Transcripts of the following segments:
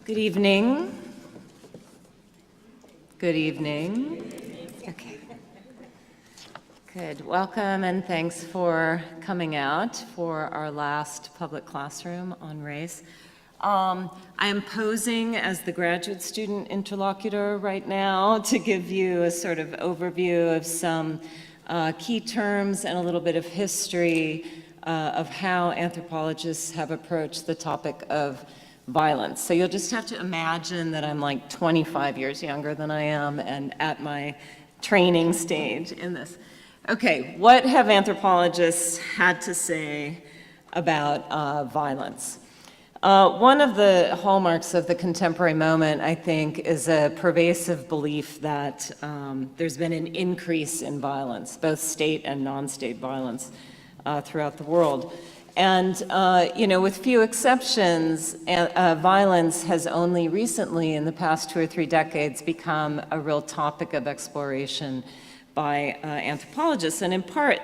Good evening. Good evening. Okay. Good. Welcome and thanks for coming out for our last public classroom on race. I am posing as the graduate student interlocutor right now to give you a sort of overview of some key terms and a little bit of history of how anthropologists have approached the topic of violence. So you'll just have to imagine that I'm like 25 years younger than I am and at my training stage in this. Okay, what have anthropologists had to say about violence? One of the hallmarks of the contemporary moment, I think, is a pervasive belief that there's been an increase in violence, both state and non-state violence throughout the world. And, with few exceptions, violence has only recently, in the past 2 or 3 decades, become a real topic of exploration by anthropologists. And in part,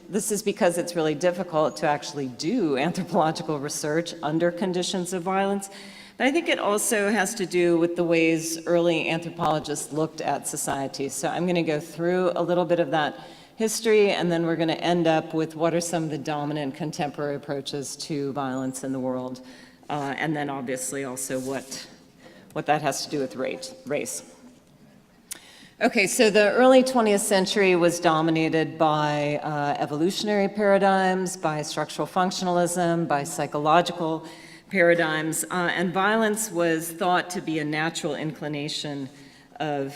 this is because it's really difficult to actually do anthropological research under conditions of violence. But I think it also has to do with the ways early anthropologists looked at society. So I'm going to go through a little bit of that history, and then we're going to end up with what are some of the dominant contemporary approaches to violence in the world, and then obviously also what that has to do with race. Okay, so the early 20th century was dominated by evolutionary paradigms, by structural functionalism, by psychological paradigms, and violence was thought to be a natural inclination of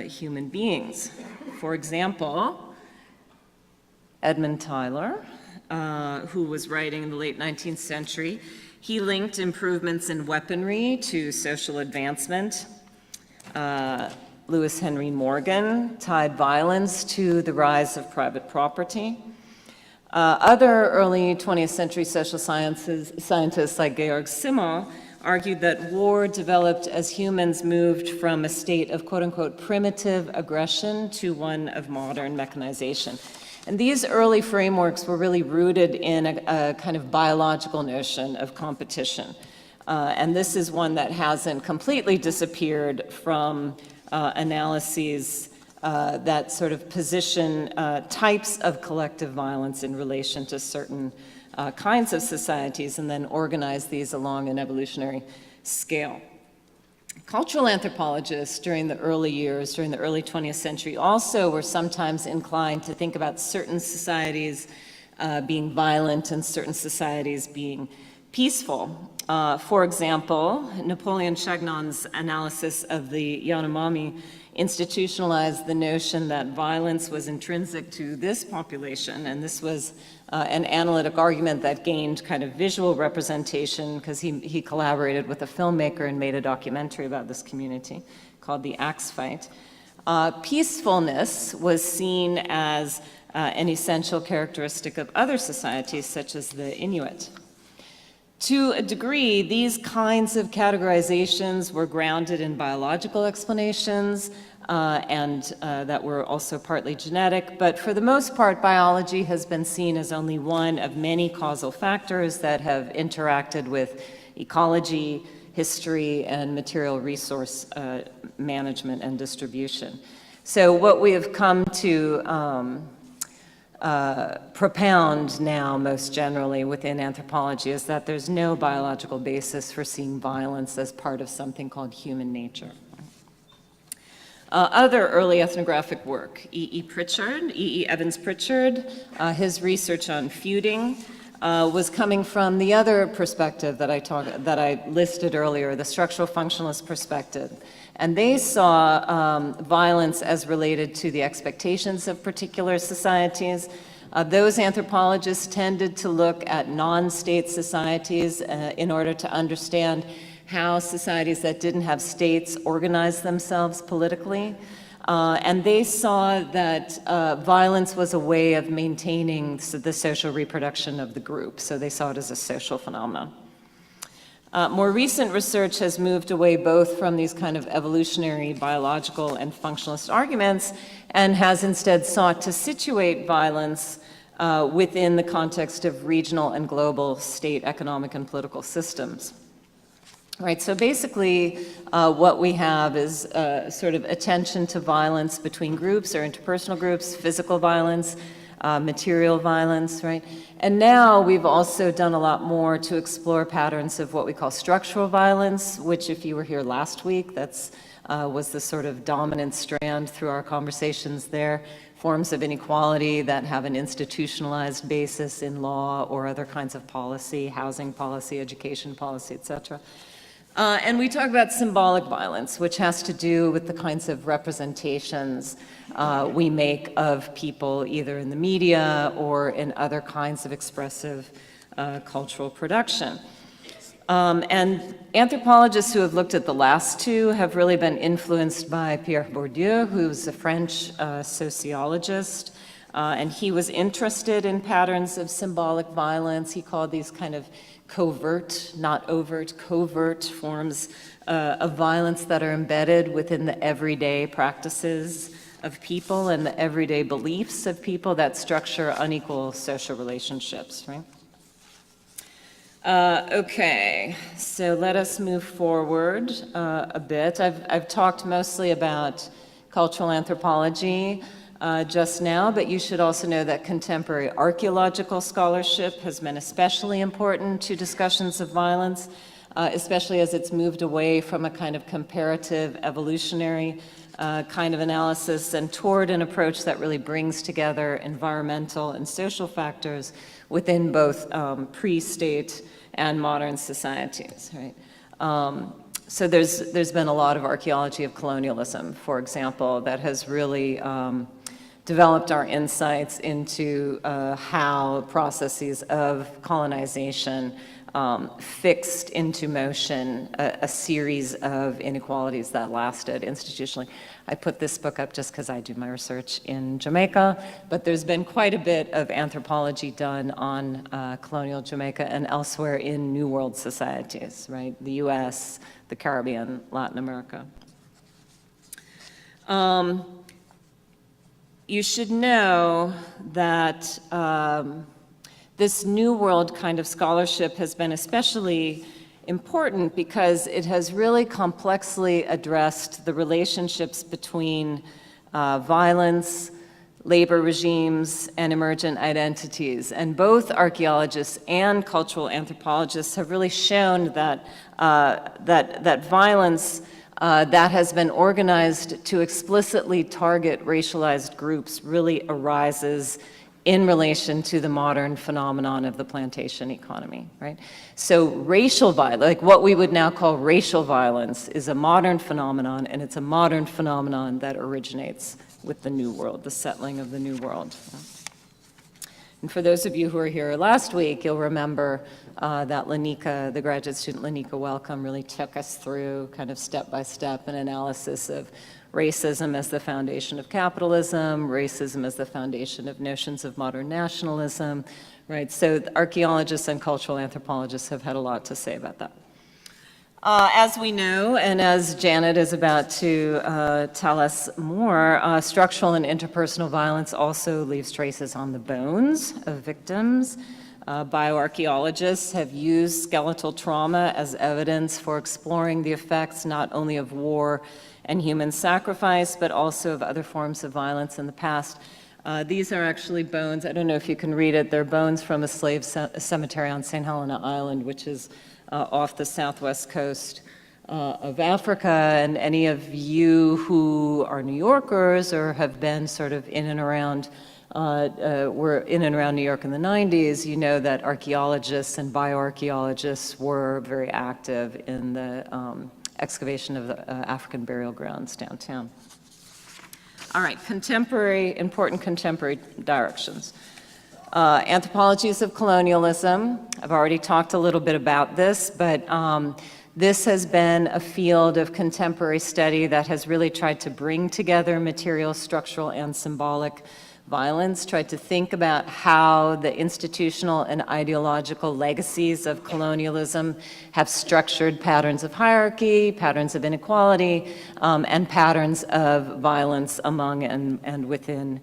human beings. For example, Edmund Tyler, who was writing in the late 19th century, he linked improvements in weaponry to social advancement. Lewis Henry Morgan tied violence to the rise of private property. Other early 20th century social scientists like Georg Simmel argued that war developed as humans moved from a state of quote-unquote primitive aggression to one of modern mechanization. And these early frameworks were really rooted in a kind of biological notion of competition. And this is one that hasn't completely disappeared from analyses that sort of position types of collective violence in relation to certain kinds of societies and then organize these along an evolutionary scale. Cultural anthropologists during the early 20th century, also were sometimes inclined to think about certain societies being violent and certain societies being peaceful. For example, Napoleon Chagnon's analysis of the Yanomami institutionalized the notion that violence was intrinsic to this population, and this was an analytic argument that gained kind of visual representation because he collaborated with a filmmaker and made a documentary about this community called The Axe Fight. Peacefulness was seen as an essential characteristic of other societies, such as the Inuit. To a degree, these kinds of categorizations were grounded in biological explanations and that were also partly genetic, but for the most part, biology has been seen as only one of many causal factors that have interacted with ecology, history, and material resource management and distribution. So what we have come to propound now most generally within anthropology is that there's no biological basis for seeing violence as part of something called human nature. Other early ethnographic work, E. Evans Pritchard, his research on feuding was coming from the other perspective that I listed earlier, the structural functionalist perspective. And they saw violence as related to the expectations of particular societies. Those anthropologists tended to look at non-state societies in order to understand how societies that didn't have states organized themselves politically. And they saw that violence was a way of maintaining the social reproduction of the group. So they saw it as a social phenomenon. More recent research has moved away both from these kind of evolutionary, biological, and functionalist arguments and has instead sought to situate violence within the context of regional and global state economic and political systems. Right, so basically what we have is sort of attention to violence between groups or interpersonal groups, physical violence, material violence, right? And now we've also done a lot more to explore patterns of what we call structural violence, which if you were here last week, that's was the sort of dominant strand through our conversations there. Forms of inequality that have an institutionalized basis in law or other kinds of policy, housing policy, education policy, et cetera. And we talk about symbolic violence, which has to do with the kinds of representations we make of people either in the media or in other kinds of expressive cultural production. And anthropologists who have looked at the last two have really been influenced by Pierre Bourdieu, who's a French sociologist, and he was interested in patterns of symbolic violence. He called these kind of covert, not overt, covert forms of violence that are embedded within the everyday practices of people and the everyday beliefs of people that structure unequal social relationships, right? Okay, so let us move forward a bit. I've talked mostly about cultural anthropology just now, but you should also know that contemporary archaeological scholarship has been especially important to discussions of violence, especially as it's moved away from a kind of comparative evolutionary kind of analysis and toward an approach that really brings together environmental and social factors within both pre-state and modern societies, right? So there's been a lot of archaeology of colonialism, for example, that has really developed our insights into how processes of colonization fixed into motion a series of inequalities that lasted institutionally. I put this book up just because I do my research in Jamaica, but there's been quite a bit of anthropology done on colonial Jamaica and elsewhere in New World societies, right? The US, the Caribbean, Latin America. You should know that this New World kind of scholarship has been especially important because it has really complexly addressed the relationships between violence, labor regimes, and emergent identities. And both archaeologists and cultural anthropologists have really shown that, that violence that has been organized to explicitly target racialized groups really arises in relation to the modern phenomenon of the plantation economy, right? So racial violence, like what we would now call racial violence, is a modern phenomenon, and it's a modern phenomenon that originates with the New World, the settling of the New World. And for those of you who were here last week, you'll remember that Lanika, the graduate student Lanika Welcome, really took us through kind of step-by-step an analysis of racism as the foundation of capitalism, racism as the foundation of notions of modern nationalism, right? So archaeologists and cultural anthropologists have had a lot to say about that. As we know, and as Janet is about to tell us more, structural and interpersonal violence also leaves traces on the bones of victims. Bioarchaeologists have used skeletal trauma as evidence for exploring the effects not only of war and human sacrifice, but also of other forms of violence in the past. These are actually bones, I don't know if you can read it, they're bones from a slave cemetery on St. Helena Island, which is off the southwest coast of Africa. And any of you who are New Yorkers or have been sort of in and around, were in and around New York in the 90s, you know that archaeologists and bioarchaeologists were very active in the excavation of the African burial grounds downtown. All right, important contemporary directions. Anthropologies of colonialism. I've already talked a little bit about this, but this has been a field of contemporary study that has really tried to bring together material, structural, and symbolic violence, tried to think about how the institutional and ideological legacies of colonialism have structured patterns of hierarchy, patterns of inequality, and patterns of violence among and within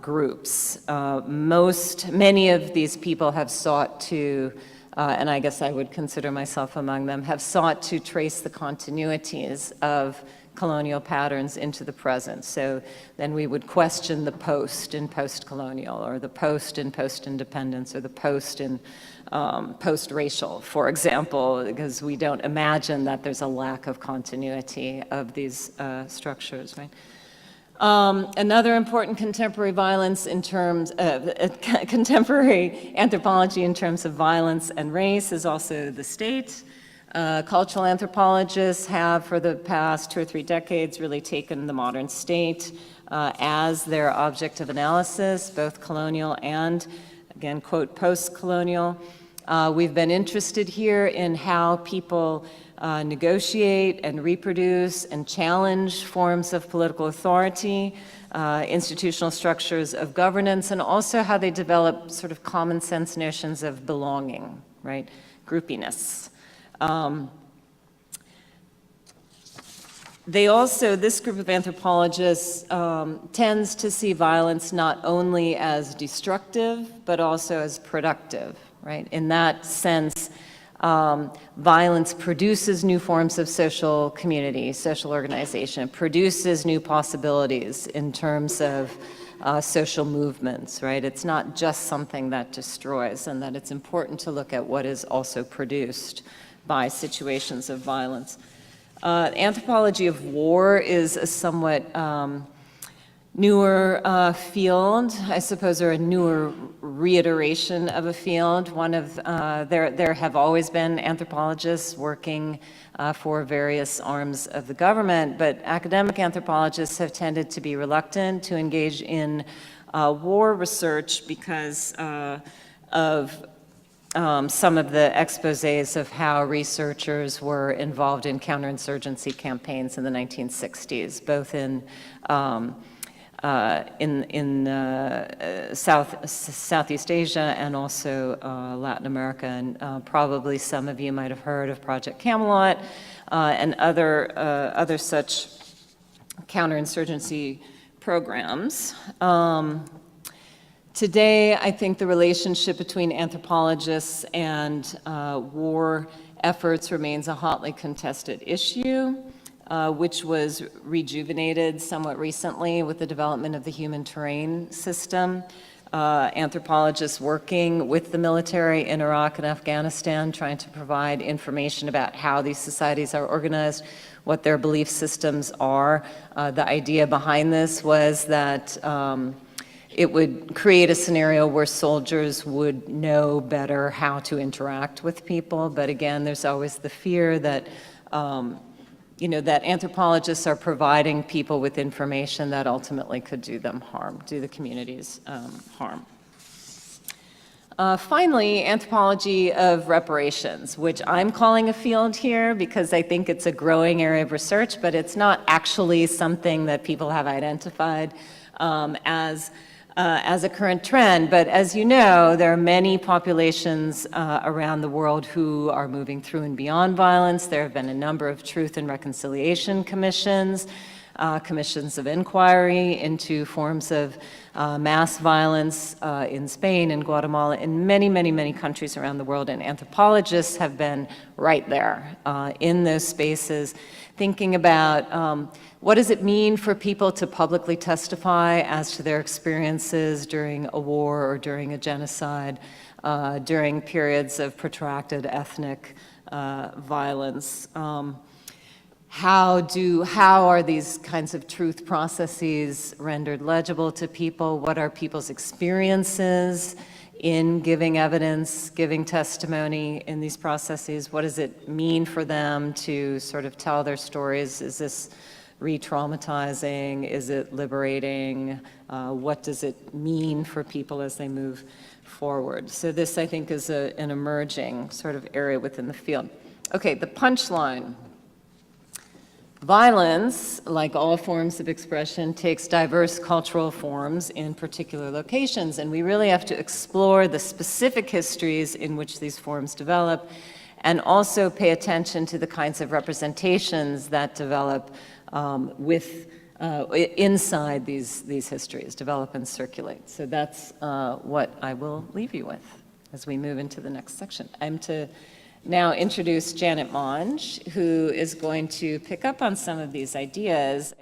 groups. Many of these people have sought to and I guess I would consider myself among them, have sought to trace the continuities of colonial patterns into the present. So then we would question the post in post-colonial, or the post in post-independence, or the post in post-racial, for example, because we don't imagine that there's a lack of continuity of these structures, right? Another important contemporary violence in terms of contemporary anthropology in terms of violence and race is also the state. Cultural anthropologists have, for the past 2 or 3 decades, really taken the modern state as their object of analysis, both colonial and, again, quote, post-colonial. We've been interested here in how people negotiate and reproduce and challenge forms of political authority, institutional structures of governance, and also how they develop sort of common sense notions of belonging, right, groupiness. They also, this group of anthropologists tends to see violence not only as destructive, but also as productive, right? In that sense, violence produces new forms of social community, social organization, produces new possibilities in terms of social movements, right? It's not just something that destroys, and that it's important to look at what is also produced by situations of violence. Anthropology of war is a somewhat newer field, I suppose, or a newer reiteration of a field. One of, there have always been anthropologists working for various arms of the government, but academic anthropologists have tended to be reluctant to engage in war research because of some of the exposés of how researchers were involved in counterinsurgency campaigns in the 1960s, both in Southeast Asia and also Latin America. And probably some of you might have heard of Project Camelot and other such counterinsurgency programs. Today, I think the relationship between anthropologists and war efforts remains a hotly contested issue, which was rejuvenated somewhat recently with the development of the human terrain system. Anthropologists working with the military in Iraq and Afghanistan, trying to provide information about how these societies are organized, what their belief systems are. The idea behind this was that it would create a scenario where soldiers would know better how to interact with people. But again, there's always the fear that, that anthropologists are providing people with information that ultimately could do them harm, do the communities harm. Finally, anthropology of reparations, which I'm calling a field here because I think it's a growing area of research, but it's not actually something that people have identified as a current trend. But as you know, there are many populations around the world who are moving through and beyond violence. There have been a number of truth and reconciliation commissions, commissions of inquiry into forms of mass violence in Spain and Guatemala, in many, many, many countries around the world. And anthropologists have been right there in those spaces, thinking about what does it mean for people to publicly testify as to their experiences during a war or during a genocide, during periods of protracted ethnic violence. How are these kinds of truth processes rendered legible to people? What are people's experiences in giving evidence, giving testimony in these processes? What does it mean for them to sort of tell their stories? Is this re-traumatizing? Is it liberating? What does it mean for people as they move forward? So this, I think, is an emerging sort of area within the field. Okay, the punchline. Violence, like all forms of expression, takes diverse cultural forms in particular locations, and we really have to explore the specific histories in which these forms develop, and also pay attention to the kinds of representations that develop inside these histories, develop and circulate. So that's what I will leave you with. as we move into the next section. I'm to now introduce Janet Monge, who is going to pick up on some of these ideas.